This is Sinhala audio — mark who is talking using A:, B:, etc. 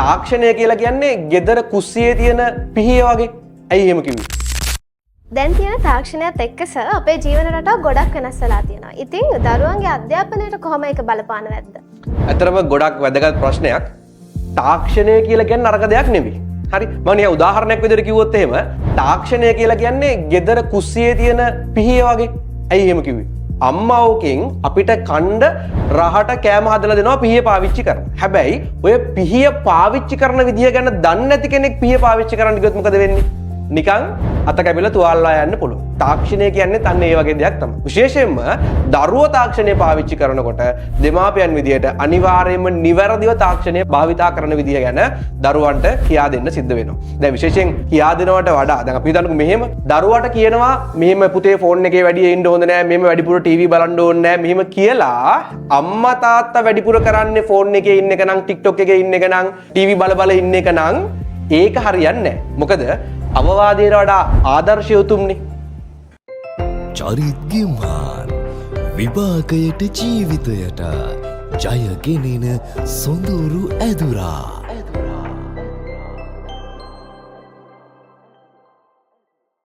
A: තාක්ෂණය කියලා කියන්නේ ගෙදර කුස්සියේ තියෙන පිහිය වගේ. ඇයි එහෙම කිව්වේ?
B: දැන් තියෙන තාක්ෂණයත් එක්ක සර් අපේ ජීවන රටාව ගොඩක් වෙනස් වෙලා තියෙනවා. ඉතින් දරුවන්ගේ අධ්‍යාපනයට කොහොම ඒක බලපානවද?
A: ඇත්තටම ගොඩක් වැදගත් ප්‍රශ්නයක්. තාක්ෂණය කියලා කියන්නේ නරක දෙයක් නෙවෙයි. හරි මම නිකන් උදාහරණයක් විදිහට කිව්වොත් එහෙම තාක්ෂණය කියලා කියන්නේ ගෙදර කුස්සියේ තියෙන පිහිය වගේ. ඇයි එහෙම කිව්වේ? අම්මා ඕකෙන් අපිට කණ්ඩ රහට කෑම හදලා දෙනවා පිහිය පාවිච්චි කරන්න. හැබැයි ඔය පිහිය පාවිච්චි කරන විදිය ගැන දන්නේ නැති කෙනෙක් පිහිය පාවිච්චි කරන්න ගියොත් මොකද වෙන්නේ? නිකන් අත කැපිලා තුවාලලා යන්න පුළුවන්. තාක්ෂණය කියන්නේ අන්න ඒ වගේ දෙයක් තමයි. විශේෂයෙන්ම දරුවෝ තාක්ෂණය පාවිච්චි කරනකොට දෙමාපියන් විදියට අනිවාර්යයෙන්ම නිවැරදිව තාක්ෂණය භාවිතා කරන විදිය ගැන දරුවන්ට කියා දෙන්න සිද්ධ වෙනවා. දැන් විශේෂයෙන් කියා දෙනවට වඩා දැන් අපි හිතන්නකෝ මෙහෙම දරුවට කියනවා මෙහෙම පුතේ ෆෝන් එකේ වැඩි ඉන්න හොඳ නෑ, මෙහෙම වැඩිපුර ටීවී බලන්න ඕනේ නෑ, මෙහෙම කියලා අම්මා තාත්තා වැඩිපුර කරන්නේ ෆෝන් එකේ ඉන්න එක නම් TikTok එකේ ඉන්න එක නම් ටීවී බල ඉන්න එක නම් ඒක හරියන්නේ නෑ. මොකද අවවාදයට වඩා ආදර්ශය උතුම්නේ.
C: චරිත්ගිම්හාන් විභාගයට ජීවිතයට ජයගෙනෙන සොඳුරු ඇදුරා.